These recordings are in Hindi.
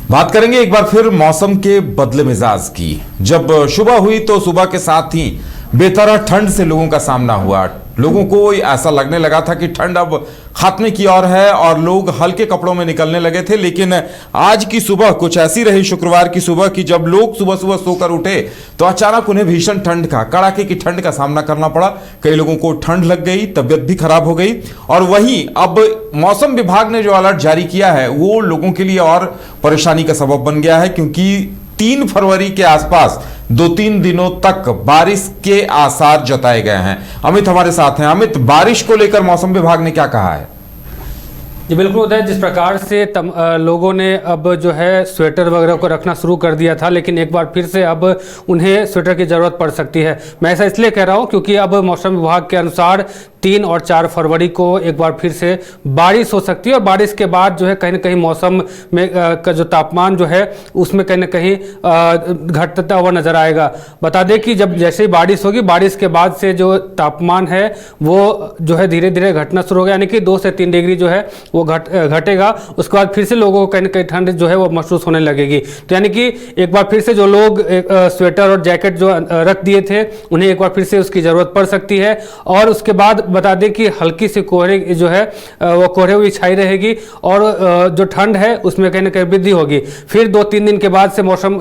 बात करेंगे एक बार फिर मौसम के बदले मिजाज की। जब सुबह हुई तो सुबह के साथ ही बेतरह ठंड से लोगों का सामना हुआ। लोगों को ऐसा लगने लगा था कि ठंड अब खात्मे की ओर है और लोग हल्के कपड़ों में निकलने लगे थे। लेकिन आज की सुबह कुछ ऐसी रही, शुक्रवार की सुबह की, जब लोग सुबह सुबह सोकर उठे तो अचानक उन्हें भीषण ठंड का, कड़ाके की ठंड का सामना करना पड़ा। कई लोगों को ठंड लग गई, तबियत भी खराब हो गई। और वहीं अब मौसम विभाग ने जो अलर्ट जारी किया है वो लोगों के लिए और परेशानी का सबब बन गया है, क्योंकि 3 फरवरी के आसपास 2-3 दिनों तक बारिश के आसार जताए गए हैं। अमित हमारे साथ हैं। अमित, बारिश को लेकर मौसम विभाग ने क्या कहा है? जी बिल्कुल उदय, जिस प्रकार से लोगों ने अब जो है स्वेटर वगैरह को रखना शुरू कर दिया था, लेकिन एक बार फिर से अब उन्हें स्वेटर की ज़रूरत पड़ सकती है। मैं ऐसा इसलिए कह रहा हूँ क्योंकि अब मौसम विभाग के अनुसार 3 और 4 फरवरी को एक बार फिर से बारिश हो सकती है और बारिश के बाद जो है कहीं ना कहीं मौसम में का जो तापमान जो है उसमें कहीं ना कहीं घटता हुआ नजर आएगा। बता दें कि जब जैसे ही बारिश होगी, बारिश के बाद से जो तापमान है वो जो है धीरे धीरे घटना शुरू होगा, यानी कि 2 से 3 डिग्री जो है वो घटेगा। उसके बाद फिर से लोगों को कहीं ना कहीं ठंड जो है वो महसूस होने लगेगी। तो यानी कि एक बार फिर से जो लोग स्वेटर और जैकेट जो रख दिए थे उन्हें एक बार फिर से उसकी ज़रूरत पड़ सकती है। और उसके बाद बता दें कि हल्की सी कोहरे जो है वो कोहरे हुई छाई रहेगी और जो ठंड है उसमें कहीं ना कहीं वृद्धि होगी। फिर 2-3 दिन के बाद से मौसम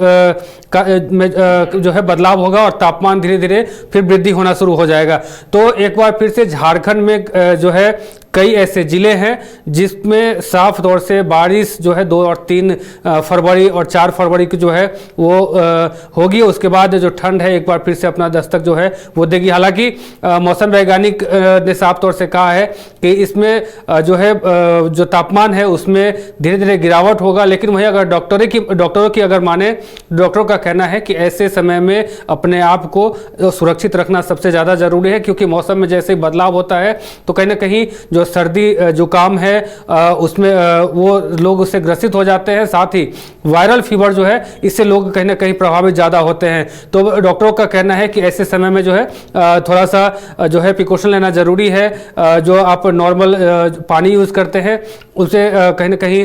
में जो है बदलाव होगा और तापमान धीरे धीरे फिर वृद्धि होना शुरू हो जाएगा। तो एक बार फिर से झारखंड में जो है कई ऐसे ज़िले हैं जिसमें साफ तौर से बारिश जो है 2 और 3 फरवरी और 4 फरवरी की जो है वो होगी। उसके बाद जो ठंड है एक बार फिर से अपना दस्तक जो है वो देगी। हालांकि मौसम वैज्ञानिक ने साफ तौर से कहा है कि इसमें जो है जो तापमान है उसमें धीरे धीरे गिरावट होगा। लेकिन वहीं अगर डॉक्टरों की अगर माने, डॉक्टरों का कहना है कि ऐसे समय में अपने आप को सुरक्षित रखना सबसे ज़्यादा ज़रूरी है, क्योंकि मौसम में जैसे बदलाव होता है तो कहीं ना कहीं जो सर्दी जुकाम है उसमें वो लोग उससे ग्रसित हो जाते हैं। साथ ही वायरल फीवर जो है इससे लोग कहीं ना कहीं प्रभावित ज़्यादा होते हैं। तो डॉक्टरों का कहना है कि ऐसे समय में जो है थोड़ा सा जो है प्रिकॉशन लेना ज़रूरी है। जो आप नॉर्मल पानी यूज़ करते हैं उसे कहीं ना कहीं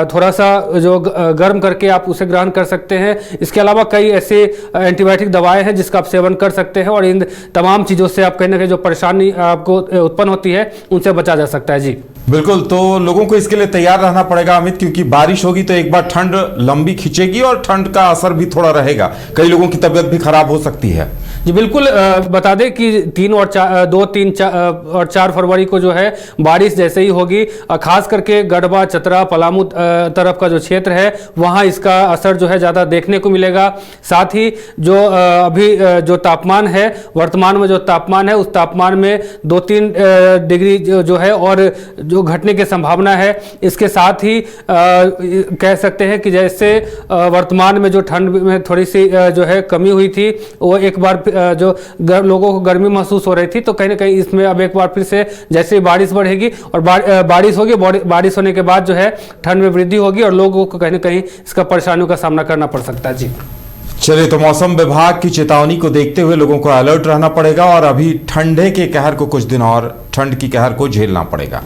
थोड़ा सा जो गर्म करके आप उसे ग्रहण कर सकते हैं। इसके अलावा कई ऐसे एंटीबायोटिक दवाएं हैं जिसका आप सेवन कर सकते हैं और इन तमाम चीज़ों से आप कहीं ना कहीं जो परेशानी आपको उत्पन्न होती है उनसे बचा जा सकता है। जी बिल्कुल, तो लोगों को इसके लिए तैयार रहना पड़ेगा अमित, क्योंकि बारिश होगी तो एक बार ठंड लंबी खिंचेगी और ठंड का असर भी थोड़ा रहेगा। कई लोगों की तबीयत भी खराब हो सकती है। जी बिल्कुल, बता दें कि 2, 3 और 4 फरवरी को जो है बारिश जैसे ही होगी, खास करके गढ़वा, चतरा, पलामू तरफ का जो क्षेत्र है वहाँ इसका असर जो है ज़्यादा देखने को मिलेगा। साथ ही जो अभी जो तापमान है, वर्तमान में जो तापमान है उस तापमान में 2-3 डिग्री जो है और जो घटने की संभावना है। इसके साथ ही कह सकते हैं कि जैसे वर्तमान में जो ठंड में थोड़ी सी जो है कमी हुई थी, वो एक बार जो लोगों को गर्मी महसूस हो रही थी, तो कहीं ना कहीं इसमें अब एक बार फिर से जैसे बारिश बढ़ेगी और बारिश होगी, बारिश होने के बाद जो है ठंड में वृद्धि होगी और लोगों को कहीं ना कहीं इसका परेशानियों का सामना करना पड़ सकता है। जी चलिए, तो मौसम विभाग की चेतावनी को देखते हुए लोगों को अलर्ट रहना पड़ेगा और अभी ठंडे के कहर को कुछ दिन और ठंड की कहर को झेलना पड़ेगा।